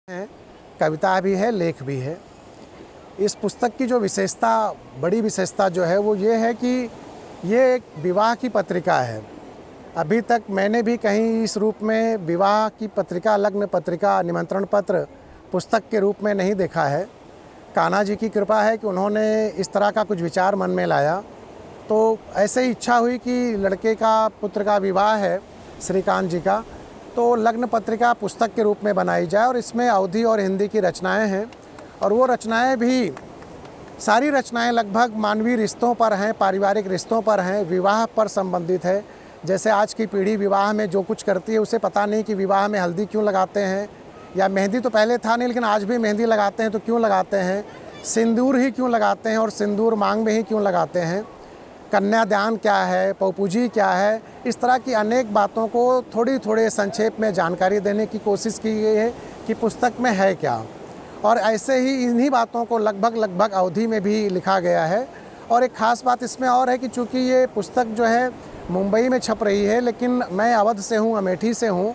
हैं, कविता भी है, लेख भी है। इस पुस्तक की जो विशेषता, बड़ी विशेषता जो है वो ये है कि ये एक विवाह की पत्रिका है। अभी तक मैंने भी कहीं इस रूप में विवाह की पत्रिका, लग्न पत्रिका, निमंत्रण पत्र पुस्तक के रूप में नहीं देखा है। कान्हा जी की कृपा है कि उन्होंने इस तरह का कुछ विचार मन में लाया, तो ऐसे ही इच्छा हुई कि लड़के का, पुत्र का विवाह है श्रीकांत जी का, तो लग्न पत्रिका पुस्तक के रूप में बनाई जाए। और इसमें अवधी और हिंदी की रचनाएं हैं, और वो रचनाएं भी, सारी रचनाएं लगभग मानवीय रिश्तों पर हैं, पारिवारिक रिश्तों पर हैं, विवाह पर संबंधित है। जैसे आज की पीढ़ी विवाह में जो कुछ करती है उसे पता नहीं कि विवाह में हल्दी क्यों लगाते हैं, या मेहंदी तो पहले था नहीं लेकिन आज भी मेहंदी लगाते हैं तो क्यों लगाते हैं, सिंदूर ही क्यों लगाते हैं और सिंदूर मांग में ही क्यों लगाते हैं, कन्यादान क्या है, पौपूजी क्या है। इस तरह की अनेक बातों को थोड़े संक्षेप में जानकारी देने की कोशिश की गई है कि पुस्तक में है क्या। और ऐसे ही इन्हीं बातों को लगभग अवधि में भी लिखा गया है। और एक ख़ास बात इसमें और है कि चूँकि ये पुस्तक जो है मुंबई में छप रही है, लेकिन मैं अवध से हूँ, अमेठी से हूँ,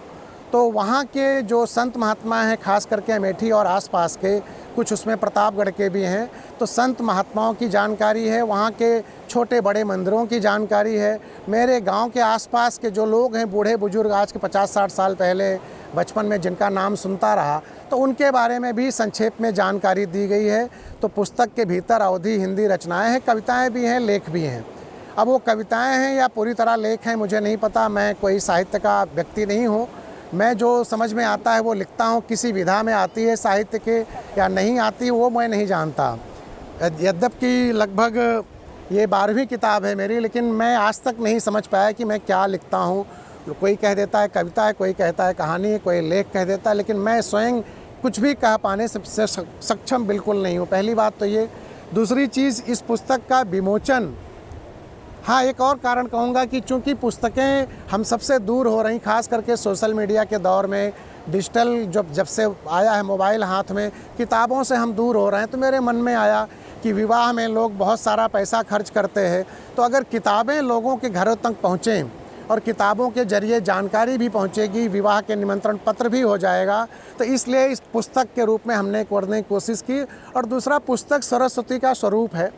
तो वहाँ के जो संत महात्मा हैं, खास करके अमेठी और आसपास के, कुछ उसमें प्रतापगढ़ के भी हैं, तो संत महात्माओं की जानकारी है, वहाँ के छोटे बड़े मंदिरों की जानकारी है। मेरे गांव के आसपास के जो लोग हैं, बूढ़े बुजुर्ग, आज के 50-60 साल पहले बचपन में जिनका नाम सुनता रहा, तो उनके बारे में भी संक्षेप में जानकारी दी गई है। तो पुस्तक के भीतर अवधी हिंदी रचनाएँ हैं, कविताएँ भी हैं, लेख भी हैं। अब वो कविताएँ हैं या पूरी तरह लेख हैं मुझे नहीं पता, मैं कोई साहित्य का व्यक्ति नहीं हूँ। मैं जो समझ में आता है वो लिखता हूँ। किसी विधा में आती है साहित्य के या नहीं आती वो मैं नहीं जानता। यद्यपि लगभग ये 12वीं किताब है मेरी, लेकिन मैं आज तक नहीं समझ पाया कि मैं क्या लिखता हूँ। कोई कह देता है कविता है, कोई कहता है कहानी है, कोई लेख कह देता है, लेकिन मैं स्वयं कुछ भी कह पाने से सक्षम बिल्कुल नहीं हूँ। पहली बात तो ये। दूसरी चीज़, इस पुस्तक का विमोचन, हाँ, एक और कारण कहूँगा कि चूँकि पुस्तकें हम सबसे दूर हो रही, खास करके सोशल मीडिया के दौर में, डिजिटल जब से आया है मोबाइल हाथ में, किताबों से हम दूर हो रहे हैं, तो मेरे मन में आया कि विवाह में लोग बहुत सारा पैसा खर्च करते हैं, तो अगर किताबें लोगों के घरों तक पहुँचें और किताबों के जरिए जानकारी भी पहुँचेगी, विवाह के निमंत्रण पत्र भी हो जाएगा, तो इसलिए इस पुस्तक के रूप में हमने करने की कोशिश की। और दूसरा, पुस्तक सरस्वती का स्वरूप है,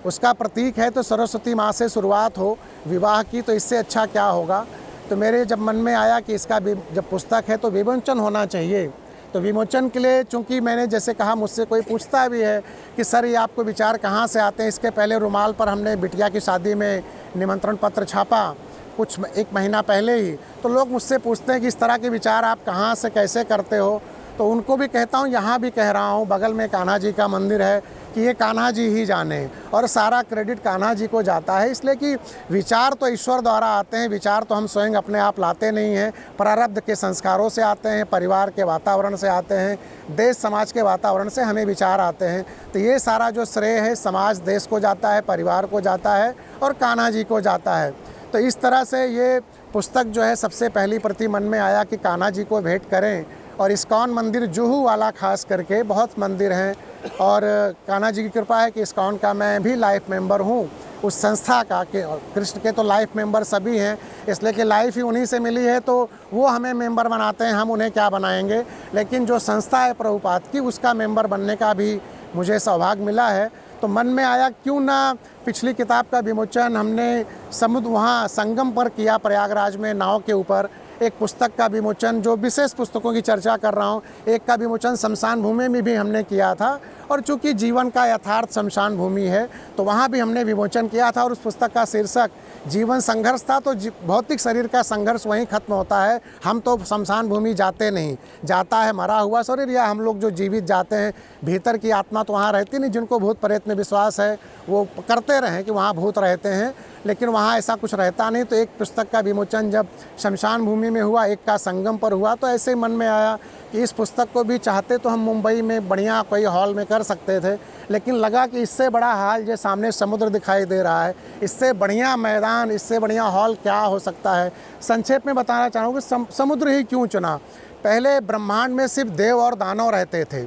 उसका प्रतीक है, तो सरस्वती माँ से शुरुआत हो विवाह की, तो इससे अच्छा क्या होगा। तो मेरे जब मन में आया कि इसका जब पुस्तक है तो विमोचन होना चाहिए। तो विमोचन के लिए, चूँकि मैंने जैसे कहा, मुझसे कोई पूछता भी है कि सर ये आपको विचार कहाँ से आते हैं। इसके पहले रुमाल पर हमने बिटिया की शादी में निमंत्रण पत्र छापा कुछ 1 महीना पहले ही, तो लोग मुझसे पूछते हैं कि इस तरह के विचार आप कहाँ से कैसे करते हो। तो उनको भी कहता हूँ, यहाँ भी कह रहा हूँ, बगल में कान्हा जी का मंदिर है, कि ये कान्हा जी ही जाने, और सारा क्रेडिट कान्हा जी को जाता है। इसलिए कि विचार तो ईश्वर द्वारा आते हैं, विचार तो हम स्वयं अपने आप लाते नहीं हैं, प्रारब्ध के संस्कारों से आते हैं, परिवार के वातावरण से आते हैं, देश समाज के वातावरण से हमें विचार आते हैं। तो ये सारा जो श्रेय है समाज, देश को जाता है, परिवार को जाता है और कान्हा जी को जाता है। तो इस तरह से ये पुस्तक जो है, सबसे पहली प्रति मन में आया कि कान्हा जी को भेंट करें। और इस्कॉन मंदिर जुहू वाला खास करके, बहुत मंदिर हैं, और कान्हा जी की कृपा है कि इस्कॉन का मैं भी लाइफ मेंबर हूँ, उस संस्था का। कि कृष्ण के तो लाइफ मेंबर सभी हैं, इसलिए कि लाइफ ही उन्हीं से मिली है, तो वो हमें मेंबर बनाते हैं, हम उन्हें क्या बनाएंगे। लेकिन जो संस्था है प्रभुपाद की, उसका मेंबर बनने का भी मुझे सौभाग्य मिला है। तो मन में आया क्यों ना पिछली किताब का विमोचन हमने समुद्र, वहाँ संगम पर किया, प्रयागराज में नाव के ऊपर। एक पुस्तक का विमोचन, जो विशेष पुस्तकों की चर्चा कर रहा हूँ, एक का विमोचन शमशान भूमि में भी हमने किया था, और चूँकि जीवन का यथार्थ शमशान भूमि है तो वहाँ भी हमने विमोचन किया था। और उस पुस्तक का शीर्षक जीवन संघर्ष था। तो भौतिक शरीर का संघर्ष वहीं खत्म होता है, हम तो शमशान भूमि जाते नहीं, जाता है मरा हुआ शरीर, या हम लोग जो जीवित जाते हैं, भीतर की आत्मा तो वहाँ रहती नहीं। जिनको भूत प्रेत में विश्वास है वो करते रहें कि वहाँ भूत रहते हैं, लेकिन वहाँ ऐसा कुछ रहता नहीं। तो एक पुस्तक का विमोचन जब शमशान भूमि में हुआ, एक का संगम पर हुआ, तो ऐसे मन में आया कि इस पुस्तक को भी चाहते तो हम मुंबई में बढ़िया कोई हॉल में कर सकते थे, लेकिन लगा कि इससे बड़ा हॉल, जो सामने समुद्र दिखाई दे रहा है, इससे बढ़िया मैदान, इससे बढ़िया हॉल क्या हो सकता है। संक्षेप में बताना चाहूँगा कि समुद्र ही क्यों चुना। पहले ब्रह्मांड में सिर्फ देव और दानव रहते थे,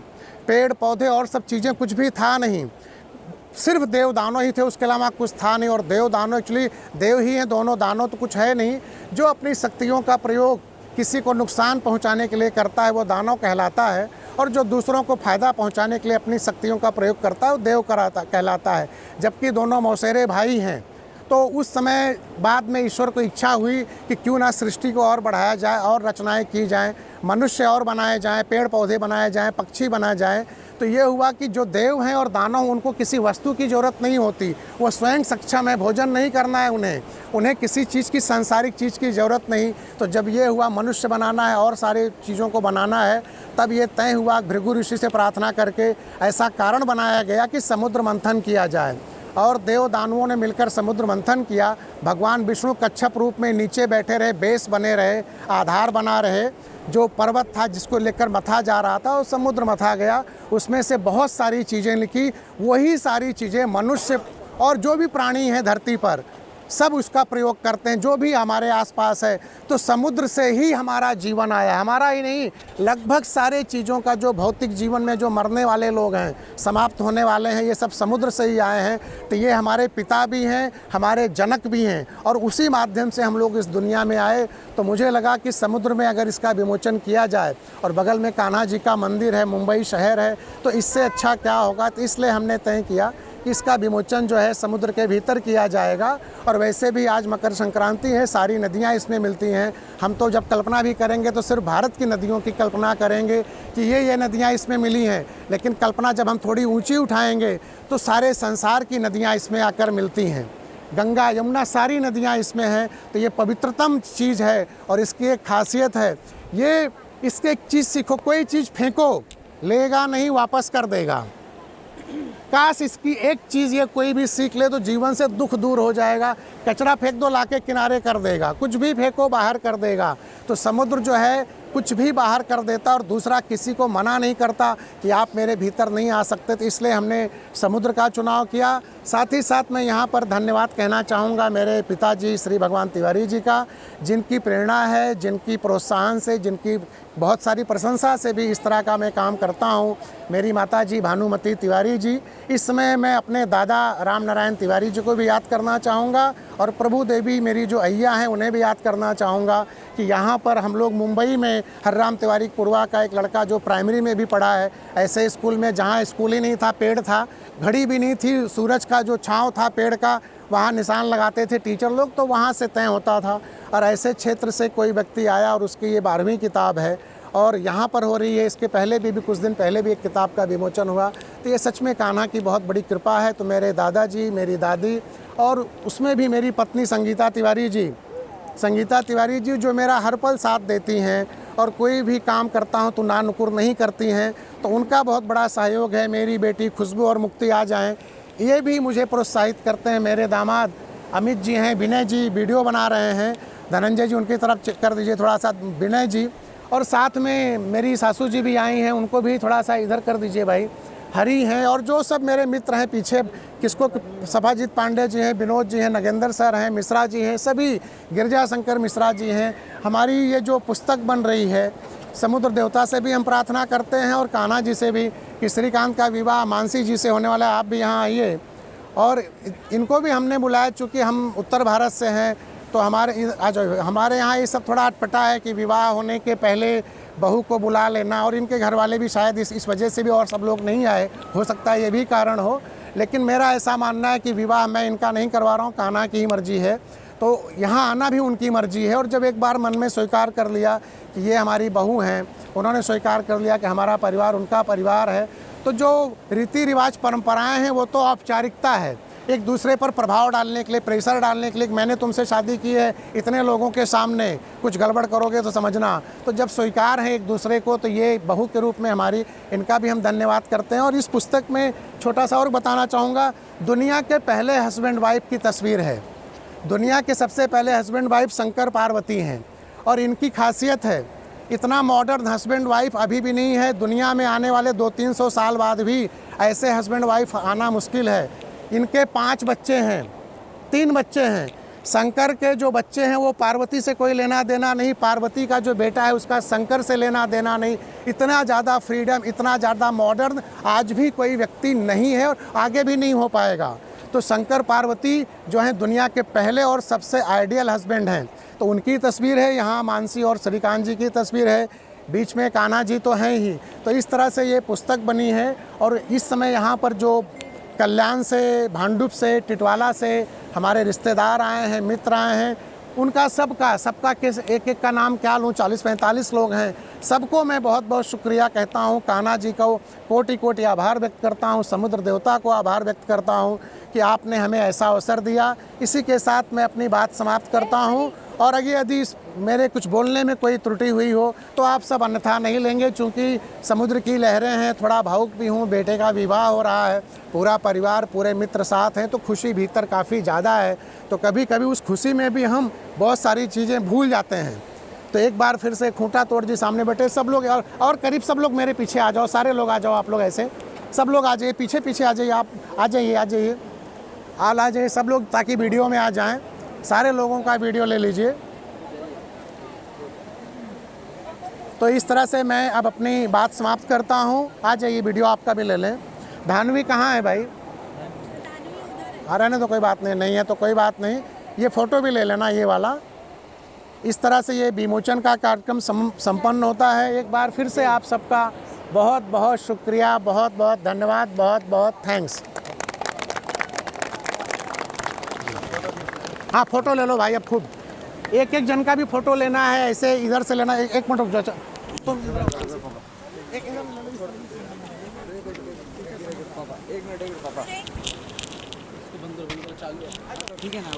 पेड़ पौधे और सब चीज़ें कुछ भी था नहीं, सिर्फ देव दानव ही थे, उसके अलावा कुछ था नहीं। और देव दानव एक्चुअली देव ही हैं दोनों, दानव तो कुछ है नहीं, जो अपनी शक्तियों का प्रयोग किसी को नुकसान पहुंचाने के लिए करता है वो दानव कहलाता है, और जो दूसरों को फ़ायदा पहुंचाने के लिए अपनी शक्तियों का प्रयोग करता है वो देव कहलाता है। जबकि दोनों मौसेरे भाई हैं। तो उस समय बाद में ईश्वर को इच्छा हुई कि क्यों ना सृष्टि को और बढ़ाया जाए और रचनाएं की जाएं, मनुष्य और बनाए जाएं, पेड़ पौधे बनाए जाएं, पक्षी बनाए जाएं। तो ये हुआ कि जो देव हैं और दानव, उनको किसी वस्तु की ज़रूरत नहीं होती, वो स्वयं सक्षम है, भोजन नहीं करना है उन्हें किसी चीज़ की, सांसारिक चीज़ की ज़रूरत नहीं। तो जब ये हुआ मनुष्य बनाना है और सारी चीज़ों को बनाना है, तब ये तय हुआ भृगु ऋषि से प्रार्थना करके ऐसा कारण बनाया गया कि समुद्र मंथन किया जाए। और देव दानवों ने मिलकर समुद्र मंथन किया। भगवान विष्णु कच्छप रूप में नीचे बैठे रहे, बेस बने रहे, आधार बना रहे। जो पर्वत था जिसको लेकर मथा जा रहा था, वो समुद्र मथा गया। उसमें से बहुत सारी चीज़ें लिखी। वही सारी चीज़ें मनुष्य और जो भी प्राणी हैं धरती पर, सब उसका प्रयोग करते हैं, जो भी हमारे आसपास है। तो समुद्र से ही हमारा जीवन आया, हमारा ही नहीं, लगभग सारे चीज़ों का जो भौतिक जीवन में जो मरने वाले लोग हैं, समाप्त होने वाले हैं, ये सब समुद्र से ही आए हैं। तो ये हमारे पिता भी हैं, हमारे जनक भी हैं, और उसी माध्यम से हम लोग इस दुनिया में आए। तो मुझे लगा कि समुद्र में अगर इसका विमोचन किया जाए, और बगल में कान्हा जी का मंदिर है, मुंबई शहर है, तो इससे अच्छा क्या होगा। तो इसलिए हमने तय किया कि इसका विमोचन जो है समुद्र के भीतर किया जाएगा। और वैसे भी आज मकर संक्रांति है, सारी नदियां इसमें मिलती हैं। हम तो जब कल्पना भी करेंगे तो सिर्फ भारत की नदियों की कल्पना करेंगे कि ये नदियां इसमें मिली हैं, लेकिन कल्पना जब हम थोड़ी ऊंची उठाएंगे तो सारे संसार की नदियाँ इसमें आकर मिलती हैं। गंगा यमुना सारी नदियाँ इसमें हैं। तो ये पवित्रतम चीज़ है और इसकी एक खासियत है, ये इसके एक चीज़ सीखो, कोई चीज़ फेंको, लेगा नहीं, वापस कर देगा। काश इसकी एक चीज़ ये कोई भी सीख ले तो जीवन से दुख दूर हो जाएगा। कचरा फेंक दो, लाके किनारे कर देगा, कुछ भी फेंको बाहर कर देगा। तो समुद्र जो है कुछ भी बाहर कर देता, और दूसरा किसी को मना नहीं करता कि आप मेरे भीतर नहीं आ सकते। तो इसलिए हमने समुद्र का चुनाव किया। साथ ही साथ मैं यहाँ पर धन्यवाद कहना चाहूँगा मेरे पिताजी श्री भगवान तिवारी जी का, जिनकी प्रेरणा है, जिनकी प्रोत्साहन से, जिनकी बहुत सारी प्रशंसा से भी इस तरह का मैं काम करता हूँ। मेरी माताजी भानुमती तिवारी जी। इस समय मैं अपने दादा राम नारायण तिवारी जी को भी याद करना चाहूँगा, और प्रभु देवी मेरी जो अय्या हैं उन्हें भी याद करना चाहूँगा कि यहाँ पर हम लोग मुंबई में हरराम तिवारी पुरवा का एक लड़का जो प्राइमरी में भी पढ़ा है, ऐसे स्कूल में जहाँ स्कूल ही नहीं था, पेड़ था, घड़ी भी नहीं थी, सूरज का जो छाँव था पेड़ का, वहाँ निशान लगाते थे टीचर लोग, तो वहाँ से तय होता था। और ऐसे क्षेत्र से कोई व्यक्ति आया और उसकी ये 12वीं किताब है और यहाँ पर हो रही है। इसके पहले भी कुछ दिन पहले भी एक किताब का विमोचन हुआ। तो ये सच में कान्हा की बहुत बड़ी कृपा है। तो मेरे दादाजी, मेरी दादी, और उसमें भी मेरी पत्नी संगीता तिवारी जी जो मेरा हर पल साथ देती हैं, और कोई भी काम करता हूँ तो ना नुकुर नहीं करती हैं, तो उनका बहुत बड़ा सहयोग है। मेरी बेटी खुशबू और मुक्ति आ जाएं, ये भी मुझे प्रोत्साहित करते हैं। मेरे दामाद अमित जी हैं, विनय जी वीडियो बना रहे हैं, धनंजय जी उनकी तरफ चेक कर दीजिए थोड़ा सा, विनय जी, और साथ में मेरी सासू जी भी आई हैं, उनको भी थोड़ा सा इधर कर दीजिए भाई, हरी हैं, और जो सब मेरे मित्र हैं पीछे, किसको सभाजीत पांडे जी हैं, विनोद जी हैं, नगेंद्र सर हैं, मिश्रा जी हैं, सभी, गिरजा शंकर मिश्रा जी हैं। हमारी ये जो पुस्तक बन रही है, समुद्र देवता से भी हम प्रार्थना करते हैं और कान्हा जी से भी कि श्रीकांत का विवाह मानसी जी से होने वाला है, आप भी यहाँ आइए। और इनको भी हमने बुलाया, चूँकि हम उत्तर भारत से हैं, तो हमारे यहाँ ये सब थोड़ा अटपटा है कि विवाह होने के पहले बहू को बुला लेना, और इनके घर वाले भी शायद इस वजह से भी और सब लोग नहीं आए, हो सकता है ये भी कारण हो। लेकिन मेरा ऐसा मानना है कि विवाह मैं इनका नहीं करवा रहा हूँ, कान्हा की ही मर्जी है, तो यहाँ आना भी उनकी मर्जी है। और जब एक बार मन में स्वीकार कर लिया कि ये हमारी बहू हैं, उन्होंने स्वीकार कर लिया कि हमारा परिवार उनका परिवार है, तो जो रीति रिवाज परंपराएं हैं वो तो औपचारिकता है, एक दूसरे पर प्रभाव डालने के लिए, प्रेशर डालने के लिए, मैंने तुमसे शादी की है इतने लोगों के सामने, कुछ गड़बड़ करोगे तो समझना। तो जब स्वीकार है एक दूसरे को, तो ये बहू के रूप में हमारी, इनका भी हम धन्यवाद करते हैं। और इस पुस्तक में छोटा सा और बताना चाहूँगा, दुनिया के पहले हस्बैंड वाइफ की तस्वीर है। दुनिया के सबसे पहले हस्बैंड वाइफ शंकर पार्वती हैं, और इनकी खासियत है, इतना मॉडर्न हस्बैंड वाइफ अभी भी नहीं है। दुनिया में आने वाले 200-300 साल बाद भी ऐसे हस्बैंड वाइफ आना मुश्किल है। इनके 5 बच्चे हैं, 3 बच्चे हैं। शंकर के जो बच्चे हैं वो पार्वती से कोई लेना देना नहीं, पार्वती का जो बेटा है उसका शंकर से लेना देना नहीं। इतना ज़्यादा फ्रीडम, इतना ज़्यादा मॉडर्न आज भी कोई व्यक्ति नहीं है, और आगे भी नहीं हो पाएगा। तो शंकर पार्वती जो हैं दुनिया के पहले और सबसे आइडियल हस्बैंड हैं, तो उनकी तस्वीर है यहाँ। मानसी और श्रीकांत जी की तस्वीर है, बीच में कान्हा जी तो हैं ही। तो इस तरह से ये पुस्तक बनी है। और इस समय यहाँ पर जो कल्याण से, भांडुप से, टिटवाला से हमारे रिश्तेदार आए हैं, मित्र आए हैं, उनका सबका किस एक एक का नाम क्या लूँ, 40-45 लोग हैं। सबको मैं बहुत बहुत शुक्रिया कहता हूँ। कान्हा जी को कोटि कोटि आभार व्यक्त करता हूँ, समुद्र देवता को आभार व्यक्त करता हूँ कि आपने हमें ऐसा अवसर दिया। इसी के साथ मैं अपनी बात समाप्त करता हूँ। और अगर यदि मेरे कुछ बोलने में कोई त्रुटि हुई हो तो आप सब अन्यथा नहीं लेंगे, चूँकि समुद्र की लहरें हैं, थोड़ा भावुक भी हूँ। बेटे का विवाह हो रहा है, पूरा परिवार, पूरे मित्र साथ हैं, तो खुशी भीतर काफ़ी ज़्यादा है। तो कभी कभी उस खुशी में भी हम बहुत सारी चीज़ें भूल जाते हैं। तो एक बार फिर से खूंटा तोड़ जी सामने बैठे सब लोग, और करीब सब लोग मेरे पीछे आ जाओ, सारे लोग आ जाओ, आप लोग ऐसे सब लोग आ जाइए, पीछे पीछे आ जाइए, आप आ जाइए, आ जाइए सब लोग, ताकि वीडियो में आ जाएं। सारे लोगों का वीडियो ले लीजिए। तो इस तरह से मैं अब अपनी बात समाप्त करता हूँ। आ जाइए, वीडियो आपका भी ले लें। धानवी कहाँ है भाई? आ रहने तो कोई बात नहीं है तो कोई बात नहीं, ये फ़ोटो भी ले लेना, ये वाला। इस तरह से ये विमोचन का कार्यक्रम संपन्न होता है। एक बार फिर से आप सबका बहुत बहुत शुक्रिया, बहुत बहुत धन्यवाद, बहुत बहुत थैंक्स। हाँ, फ़ोटो ले लो भाई, अब खूब एक एक जन का भी फ़ोटो लेना है, ऐसे इधर से लेना। एक मिनट रुक जाओ, तुम एक मिनट पापा, ठीक है ना?